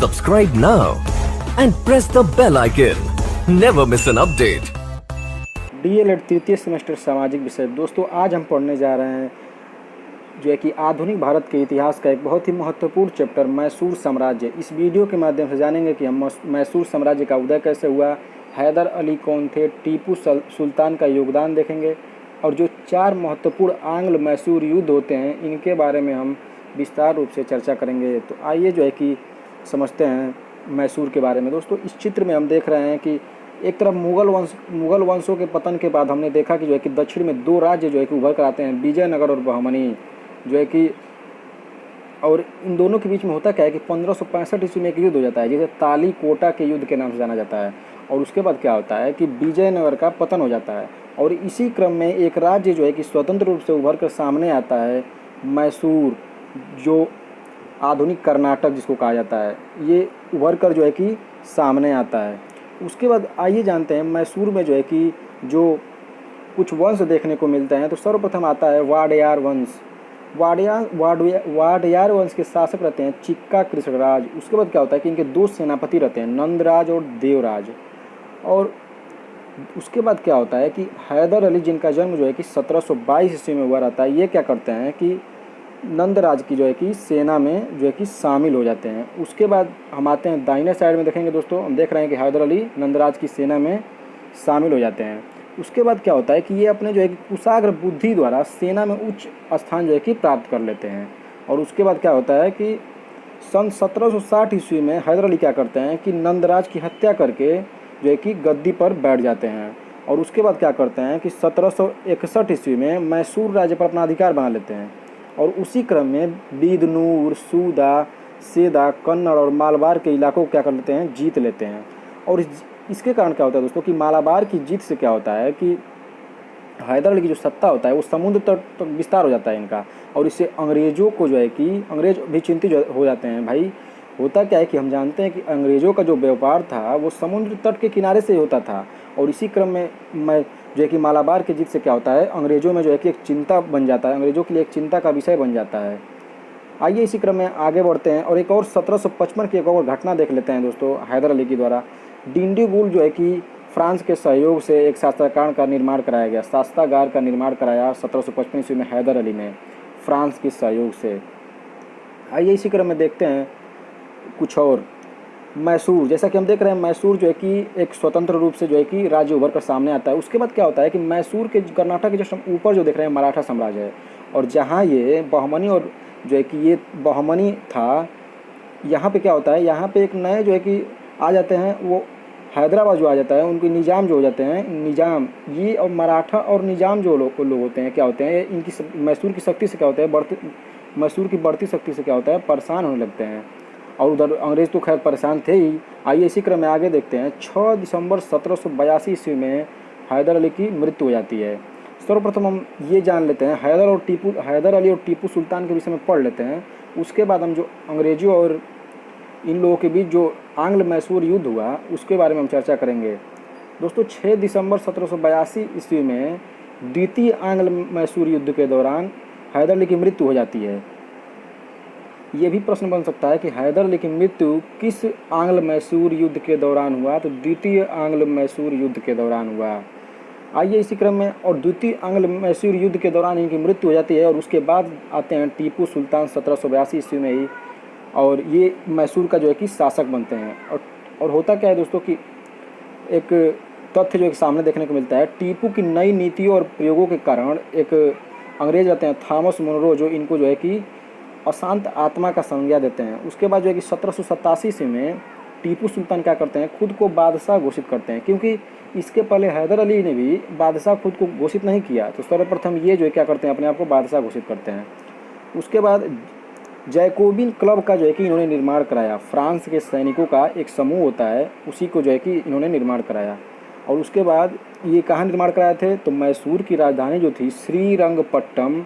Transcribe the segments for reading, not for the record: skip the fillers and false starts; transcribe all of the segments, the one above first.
Subscribe now and press the bell icon. Never miss an update. DElEd तृतीय semester सामाजिक विषय। दोस्तों आज हम पढ़ने जा रहे हैं जो है कि आधुनिक भारत के इतिहास का एक बहुत ही महत्वपूर्ण चैप्टर मैसूर साम्राज्य। इस वीडियो के माध्यम से जानेंगे कि हम मैसूर साम्राज्य का उदय कैसे हुआ, हैदर अली कौन थे, टीपू सुल्तान का योगदान देखेंगे और जो 4 महत्वपूर्ण आंग्ल मैसूर युद्ध होते हैं इनके बारे में हम विस्तार रूप से चर्चा करेंगे। तो आइए जो है कि समझते हैं मैसूर के बारे में। दोस्तों इस चित्र में हम देख रहे हैं कि एक तरफ मुगल वंशों के पतन के बाद हमने देखा कि जो है कि दक्षिण में 2 राज्य जो है कि उभर कर आते हैं, विजयनगर और बहमनी जो है कि, और इन दोनों के बीच में होता क्या है कि 1565 ईस्वी में एक युद्ध हो जाता है जिसे ताली कोटा के युद्ध के नाम से जाना जाता है। और उसके बाद क्या होता है कि विजयनगर का पतन हो जाता है और इसी क्रम में एक राज्य जो है कि स्वतंत्र रूप से उभर कर सामने आता है, मैसूर, जो आधुनिक कर्नाटक जिसको कहा जाता है, ये उभर कर जो है कि सामने आता है। उसके बाद आइए जानते हैं मैसूर में जो है कि जो कुछ वंश देखने को मिलते हैं। तो सर्वप्रथम आता है वाडयार वंश। वाडयार वंश के शासक रहते हैं चिक्का कृष्णराज। उसके बाद क्या होता है कि इनके 2 सेनापति रहते हैं, नंदराज और देवराज। और उसके बाद क्या होता है कि हैदर अली जिनका जन्म जो है कि 1722 ईस्वी में हुआ रहता है, ये क्या करते हैं कि नंदराज की जो है कि सेना में जो है कि शामिल हो जाते हैं। उसके बाद हम आते हैं दाहिने साइड में देखेंगे दोस्तों, हम देख रहे हैं कि हैदर अली नंदराज की सेना में शामिल हो जाते हैं। उसके बाद क्या होता है कि ये अपने जो है कि कुशाग्र बुद्धि द्वारा सेना में उच्च स्थान जो है कि प्राप्त कर लेते हैं। और उसके बाद क्या होता है कि सन 1760 ईस्वी में हैदर अली क्या करते हैं कि नंदराज की हत्या करके जो है कि गद्दी पर बैठ जाते हैं। और उसके बाद क्या करते हैं कि 1761 ईस्वी में मैसूर राज्य पर अपना अधिकार बना लेते हैं। और उसी क्रम में बिदनूर, सूदा, सेदा, कन्नड़ और मालाबार के इलाकों को क्या कर लेते हैं, जीत लेते हैं। और इसके कारण क्या होता है दोस्तों कि मालाबार की जीत से क्या होता है कि हैदर अली की जो सत्ता होता है वो समुद्र तक विस्तार हो जाता है इनका। और इससे अंग्रेज़ों को जो है कि अंग्रेज भी चिंतित हो जाते हैं। भाई होता क्या है कि हम जानते हैं कि अंग्रेज़ों का जो व्यापार था वो समुद्र तट के किनारे से ही होता था। और इसी क्रम में जो है कि मालाबार की जीत से क्या होता है, अंग्रेज़ों में जो है कि एक चिंता बन जाता है, अंग्रेज़ों के लिए एक चिंता का विषय बन जाता है। आइए इसी क्रम में आगे बढ़ते हैं और एक और 1755 की एक और घटना देख लेते हैं दोस्तों हैदर अली के द्वारा। डिंडीगुल जो है कि फ्रांस के सहयोग से एक शास्त्रागार का निर्माण कराया गया, शास्त्रागार का निर्माण कराया 1755 ईस्वी में हैदर अली ने फ्रांस के सहयोग से। आइए इसी क्रम में देखते हैं कुछ और मैसूर। जैसा कि हम देख रहे हैं मैसूर जो है कि एक स्वतंत्र रूप से जो है कि राज्य उभर कर सामने आता है। उसके बाद क्या होता है कि मैसूर के कर्नाटक के जो ऊपर जो देख रहे हैं मराठा साम्राज्य है, और जहाँ ये बहमनी और जो है कि ये बहमनी था, यहाँ पे क्या होता है, यहाँ पे एक नए जो है कि आ जाते हैं, वो हैदराबाद जो आ जाता है, उनके निज़ाम जो हो जाते हैं, निज़ाम ये और मराठा और निज़ाम जो लोग होते हैं क्या होते हैं, इनकी मैसूर की शक्ति से क्या होता है, मैसूर की बढ़ती शक्ति से क्या होता है, परेशान होने लगते हैं। और उधर अंग्रेज़ तो खैर परेशान थे ही। आइए इसी क्रम में आगे देखते हैं। 6 दिसंबर 1782 ईस्वी में हैदर अली की मृत्यु हो जाती है। सर्वप्रथम हम ये जान लेते हैं हैदर अली और टीपू सुल्तान के विषय में पढ़ लेते हैं। उसके बाद हम जो अंग्रेज़ों और इन लोगों के बीच जो आंग्ल मैसूर युद्ध हुआ उसके बारे में हम चर्चा करेंगे। दोस्तों 6 दिसंबर 1782 ईस्वी में द्वितीय आंग्ल मैसूर युद्ध के दौरान हैदर अली की मृत्यु हो जाती है। ये भी प्रश्न बन सकता है कि हैदर अली की मृत्यु किस आंग्ल मैसूर युद्ध के दौरान हुआ, तो द्वितीय आंग्ल मैसूर युद्ध के दौरान हुआ। आइए इसी क्रम में, और द्वितीय आंग्ल मैसूर युद्ध के दौरान इनकी मृत्यु हो जाती है। और उसके बाद आते हैं टीपू सुल्तान 1782 ईस्वी में ही, और ये मैसूर का जो है कि शासक बनते हैं। और होता क्या है दोस्तों कि एक तथ्य जो एक सामने देखने को मिलता है, टीपू की नई नीतियों और प्रयोगों के कारण एक अंग्रेज रहते हैं थॉमस मुनरो, जो इनको जो है कि अशांत आत्मा का संज्ञा देते हैं। उसके बाद जो है कि 1787 ईस्वी में टीपू सुल्तान क्या करते हैं, खुद को बादशाह घोषित करते हैं, क्योंकि इसके पहले हैदर अली ने भी बादशाह खुद को घोषित नहीं किया। तो सर्वप्रथम ये जो है क्या करते हैं, अपने आप को बादशाह घोषित करते हैं। उसके बाद जैकोबिन क्लब का जो है कि इन्होंने निर्माण कराया। फ्रांस के सैनिकों का एक समूह होता है, उसी को जो है कि इन्होंने निर्माण कराया। और उसके बाद ये कहाँ निर्माण कराए थे, तो मैसूर की राजधानी जो थी श्रीरंगपट्टम,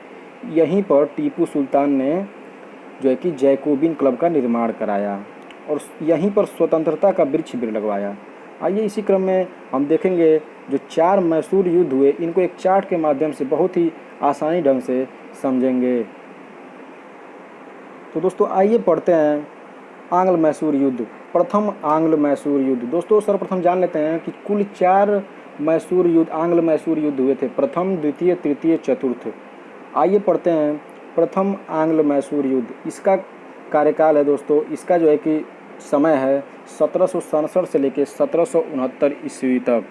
यहीं पर टीपू सुल्तान ने जो है कि जैकोबिन क्लब का निर्माण कराया और यहीं पर स्वतंत्रता का वृक्ष भी लगवाया। आइए इसी क्रम में हम देखेंगे जो 4 मैसूर युद्ध हुए, इनको एक चार्ट के माध्यम से बहुत ही आसानी ढंग से समझेंगे। तो दोस्तों आइए पढ़ते हैं आंग्ल मैसूर युद्ध, प्रथम आंग्ल मैसूर युद्ध। दोस्तों सर्वप्रथम जान लेते हैं कि कुल 4 मैसूर युद्ध, आंग्ल मैसूर युद्ध हुए थे, प्रथम, द्वितीय, तृतीय, चतुर्थ। आइए पढ़ते हैं प्रथम आंग्ल मैसूर युद्ध। इसका कार्यकाल है दोस्तों, इसका जो है कि समय है 1767 से लेकर 1769 ईस्वी तक।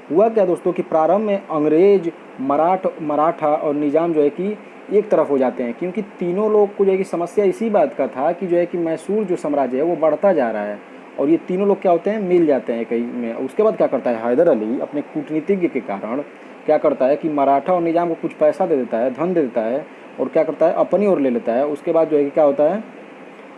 हुआ क्या दोस्तों कि प्रारंभ में अंग्रेज, मराठा और निजाम जो है कि एक तरफ हो जाते हैं, क्योंकि तीनों लोग को जो है कि समस्या इसी बात का था कि जो है कि मैसूर जो साम्राज्य है वो बढ़ता जा रहा है, और ये तीनों लोग क्या होते हैं, मिल जाते हैं कहीं में। उसके बाद क्या करता है हैदर अली अपने कूटनीतिज्ञ के कारण क्या करता है कि मराठा और निजाम को कुछ पैसा दे देता है, धन दे देता है, और क्या करता है अपनी ओर ले लेता है। उसके बाद जो है कि क्या होता है,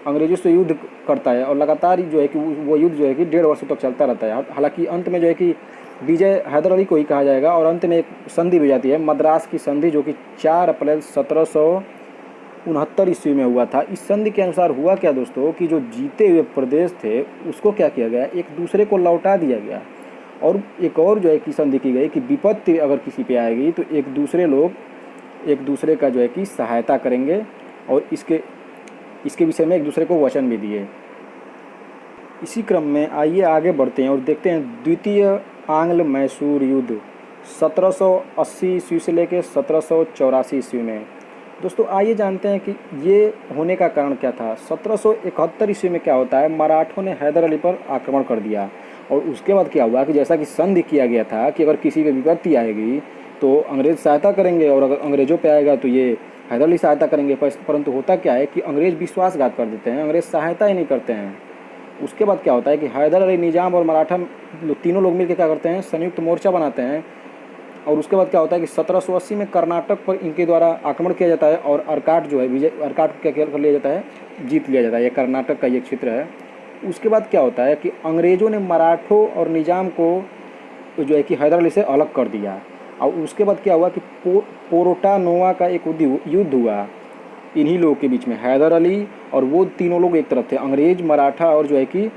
अंग्रेजों से युद्ध करता है, और लगातार जो है कि वो युद्ध जो है कि 1.5 वर्ष तक चलता रहता है। हालांकि अंत में जो है कि विजय हैदर अली को ही कहा जाएगा, और अंत में एक संधि भी जाती है, मद्रास की संधि, जो कि 4 अप्रैल 1769 ईस्वी में हुआ था। इस संधि के अनुसार हुआ क्या दोस्तों कि जो जीते हुए प्रदेश थे उसको क्या किया गया, एक दूसरे को लौटा दिया गया। और एक और जो है कि संधि की गई कि विपत्ति अगर किसी पे आएगी तो एक दूसरे का जो है कि सहायता करेंगे, और इसके विषय में एक दूसरे को वचन भी दिए। इसी क्रम में आइए आगे बढ़ते हैं और देखते हैं द्वितीय आंग्ल मैसूर युद्ध 1780 ईस्वी से लेकर 1784 ईस्वी में। दोस्तों आइए जानते हैं कि ये होने का कारण क्या था। 1771 ईस्वी में क्या होता है, मराठों ने हैदर अली पर आक्रमण कर दिया, और उसके बाद क्या हुआ कि जैसा कि संधि किया गया था कि अगर किसी की विपत्ति आएगी तो अंग्रेज सहायता करेंगे, और अगर अंग्रेजों पे आएगा तो ये हैदर अली सहायता करेंगे। परंतु होता क्या है कि अंग्रेज विश्वासघात कर देते हैं, अंग्रेज सहायता ही नहीं करते हैं। उसके बाद क्या होता है कि हैदर अली, निजाम और मराठा तीनों लोग मिलकर क्या करते हैं, संयुक्त मोर्चा बनाते हैं। और उसके बाद क्या होता है कि 1780 में कर्नाटक पर इनके द्वारा आक्रमण किया जाता है, और अर्काट जो है अर्काट क्या कर लिया जाता है, जीत लिया जाता है। यह कर्नाटक का ये क्षेत्र है। उसके बाद क्या होता है कि अंग्रेज़ों ने मराठों और निजाम को जो है कि हैदर अली से अलग कर दिया। और उसके बाद क्या हुआ कि पोरोटा-नोवा का एक युद्ध हुआ इन्हीं लोगों के बीच में, हैदर अली और वो तीनों लोग एक तरफ थे, अंग्रेज, मराठा और जो है कि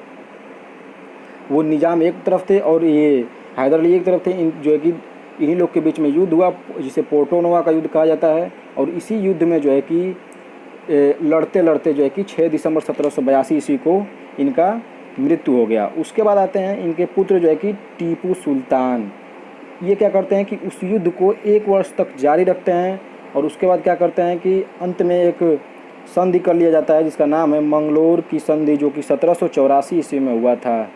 वो निजाम एक तरफ थे, और ये हैदर अली एक तरफ थे। जो है कि इन्हीं लोग के बीच में युद्ध हुआ, जिसे पोर्टो-नोवा का युद्ध कहा जाता है। और इसी युद्ध में जो है कि लड़ते लड़ते जो है कि 6 दिसंबर 1782 ईस्वी को इनका मृत्यु हो गया। उसके बाद आते हैं इनके पुत्र जो है कि टीपू सुल्तान। ये क्या करते हैं कि उस युद्ध को 1 वर्ष तक जारी रखते हैं, और उसके बाद क्या करते हैं कि अंत में एक संधि कर लिया जाता है जिसका नाम है मंगलोर की संधि, जो कि 1784 ईस्वी में हुआ था।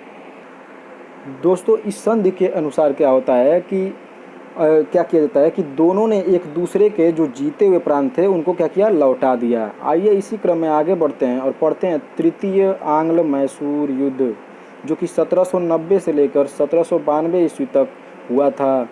दोस्तों इस संधि के अनुसार क्या होता है कि क्या किया जाता है कि दोनों ने एक दूसरे के जो जीते हुए प्रांत थे उनको क्या किया, लौटा दिया। आइए इसी क्रम में आगे बढ़ते हैं और पढ़ते हैं तृतीय आंग्ल मैसूर युद्ध, जो कि 1790 से लेकर 1792 ईस्वी तक हुआ था।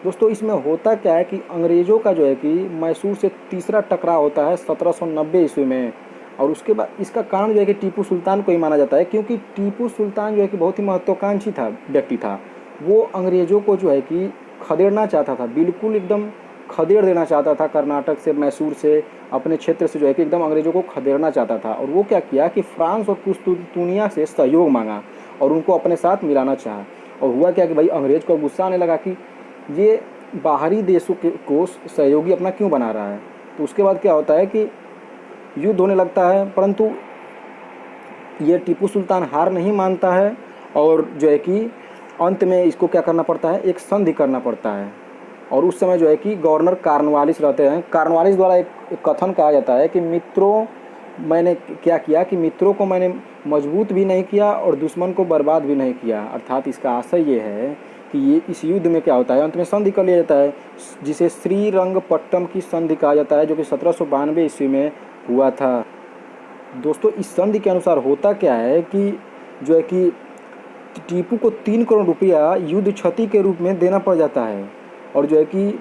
दोस्तों इसमें होता क्या है कि अंग्रेज़ों का जो है कि मैसूर से तीसरा टकराव होता है 1790 ईस्वी में। और उसके बाद इसका कारण जो है कि टीपू सुल्तान को ही माना जाता है, क्योंकि टीपू सुल्तान जो है कि बहुत ही महत्वाकांक्षी व्यक्ति था। वो अंग्रेज़ों को जो है कि खदेड़ना चाहता था, बिल्कुल एकदम खदेड़ देना चाहता था, कर्नाटक से, मैसूर से, अपने क्षेत्र से जो है कि एकदम अंग्रेज़ों को खदेड़ना चाहता था। और वो क्या किया कि फ्रांस और कुस्तुनिया से सहयोग मांगा और उनको अपने साथ मिलाना चाहा। और हुआ क्या कि भाई अंग्रेज़ को गुस्सा आने लगा कि ये बाहरी देशों को सहयोगी अपना क्यों बना रहा है। तो उसके बाद क्या होता है कि युद्ध होने लगता है, परंतु ये टीपू सुल्तान हार नहीं मानता है, और जो है कि अंत में इसको क्या करना पड़ता है, एक संधि करना पड़ता है। और उस समय जो है कि गवर्नर कॉर्नवालिस रहते हैं। कॉर्नवालिस द्वारा एक कथन कहा जाता है कि मित्रों, मैंने क्या किया कि मित्रों को मैंने मजबूत भी नहीं किया और दुश्मन को बर्बाद भी नहीं किया। अर्थात इसका आशय ये है कि ये इस युद्ध में क्या होता है, अंत में संधि कर लिया जाता है, जिसे श्रीरंगपट्टम की संधि कहा जाता है, जो कि 1792 ईस्वी में हुआ था। दोस्तों इस संधि के अनुसार होता क्या है कि जो है कि टीपू को 3 करोड़ रुपया युद्ध क्षति के रूप में देना पड़ जाता है। और जो है कि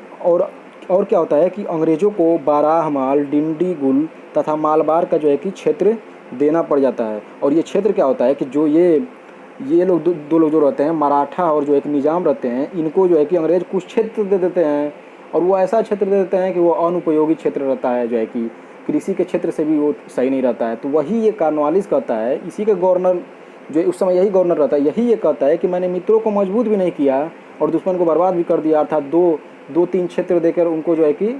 और क्या होता है कि अंग्रेज़ों को बाराहमाल, डिंडीगुल तथा मालबार का जो है कि क्षेत्र देना पड़ जाता है। और ये क्षेत्र क्या होता है कि जो ये लोग दो लोग जो रहते हैं, मराठा और जो एक निजाम रहते हैं, इनको जो है कि अंग्रेज़ कुछ क्षेत्र दे देते हैं, और वो ऐसा क्षेत्र दे देते हैं कि वो अनुपयोगी क्षेत्र रहता है, जो है कि कृषि के क्षेत्र से भी वो सही नहीं रहता है। तो वही ये कॉर्नवालिस कहता है, इसी के गवर्नर जो उस समय यही गवर्नर रहता है, यही ये कहता है कि मैंने मित्रों को मजबूत भी नहीं किया और दुश्मन को बर्बाद भी कर दिया। अर्थात 2-3 क्षेत्र देकर उनको जो है कि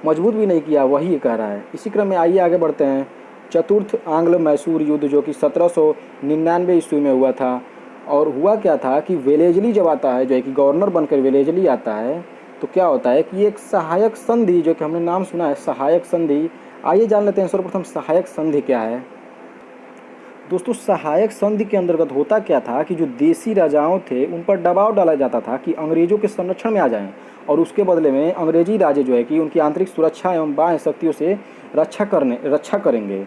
मजबूत भी नहीं किया, वही ये कह रहा है। इसी क्रम में आइए आगे बढ़ते हैं चतुर्थ आंग्ल मैसूर युद्ध जो कि 1799 ईस्वी में हुआ था। और हुआ क्या था कि वेलेजली जब आता है, जो है कि गवर्नर बनकर वेलेजली आता है, तो क्या होता है कि एक सहायक संधि, जो कि हमने नाम सुना है सहायक संधि। आइए जान लेते हैं सर्वप्रथम सहायक संधि क्या है। दोस्तों, सहायक संधि के अंतर्गत होता क्या था कि जो देसी राजाओं थे उन पर दबाव डाला जाता था कि अंग्रेजों के संरक्षण में आ जाएं, और उसके बदले में अंग्रेजी राजे जो है कि उनकी आंतरिक सुरक्षा एवं बाह्य शक्तियों से रक्षा करेंगे।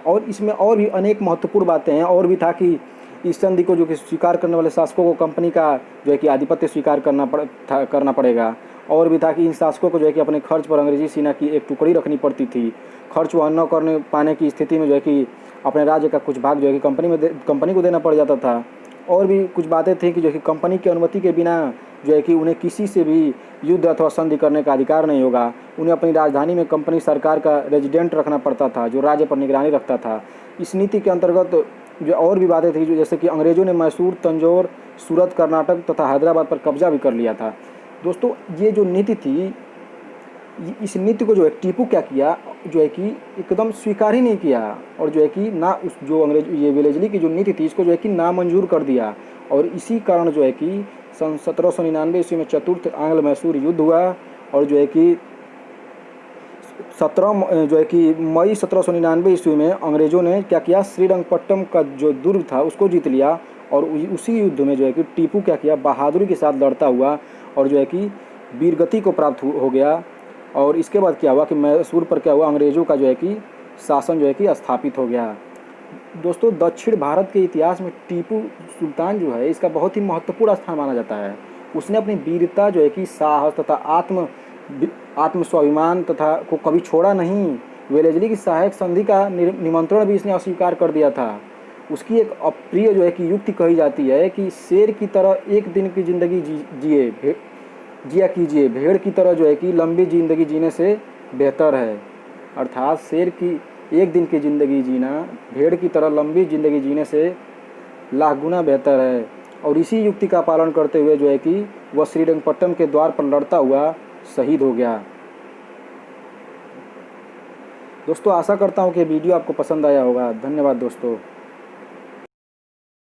और इसमें और भी अनेक महत्वपूर्ण बातें हैं। और भी था कि इस संधि को जो कि स्वीकार करने वाले शासकों को कंपनी का जो है कि आधिपत्य स्वीकार करना पड़ेगा। और भी था कि इन शासकों को जो है कि अपने खर्च पर अंग्रेजी सेना की एक टुकड़ी रखनी पड़ती थी। खर्च वहन न करने पाने की स्थिति में जो है कि अपने राज्य का कुछ भाग जो है कि कंपनी को देना पड़ जाता था। और भी कुछ बातें थी कि जो कि कंपनी की अनुमति के बिना जो है कि उन्हें किसी से भी युद्ध अथवा संधि करने का अधिकार नहीं होगा। उन्हें अपनी राजधानी में कंपनी सरकार का रेजिडेंट रखना पड़ता था जो राज्य पर निगरानी रखता था। इस नीति के अंतर्गत जो और भी बातें थी, जो जैसे कि अंग्रेजों ने मैसूर, तंजौर, सूरत, कर्नाटक तथा हैदराबाद पर कब्जा भी कर लिया था। दोस्तों, ये जो नीति थी, इस नीति को जो है टीपू क्या किया, जो है कि एकदम स्वीकार ही नहीं किया। और जो है कि ना उस जो ये वेलेजली की जो नीति थी इसको जो है कि नामंजूर कर दिया। और इसी कारण जो है कि सन 1799 ईस्वी में चतुर्थ आंग्ल मैसूर युद्ध हुआ। और जो है कि 17 मई 1799 ईस्वी में अंग्रेज़ों ने क्या किया, श्रीरंगपट्टम का जो दुर्ग था उसको जीत लिया। और उसी युद्ध में जो है कि टीपू क्या किया, बहादुरी के साथ लड़ता हुआ और जो है कि वीरगति को प्राप्त हो गया। और इसके बाद क्या हुआ कि मैसूर पर क्या हुआ, अंग्रेज़ों का जो है कि शासन जो है कि स्थापित हो गया। दोस्तों, दक्षिण भारत के इतिहास में टीपू सुल्तान जो है इसका बहुत ही महत्वपूर्ण स्थान माना जाता है। उसने अपनी वीरता, जो है कि साहस तथा आत्म स्वाभिमान तथा को कभी छोड़ा नहीं। वेलेजली की सहायक संधि का निमंत्रण भी इसने अस्वीकार कर दिया था। उसकी एक अप्रिय जो है कि युक्ति कही जाती है कि शेर की तरह एक दिन की ज़िंदगी जिया कीजिए, भेड़ की तरह जो है कि लंबी ज़िंदगी जीने से बेहतर है। अर्थात शेर की एक दिन की ज़िंदगी जीना भेड़ की तरह लंबी ज़िंदगी जीने से लाख गुना बेहतर है। और इसी युक्ति का पालन करते हुए जो है कि वह श्रीरंगपट्टम के द्वार पर लड़ता हुआ शहीद हो गया। दोस्तों, आशा करता हूँ कि वीडियो आपको पसंद आया होगा। धन्यवाद दोस्तों।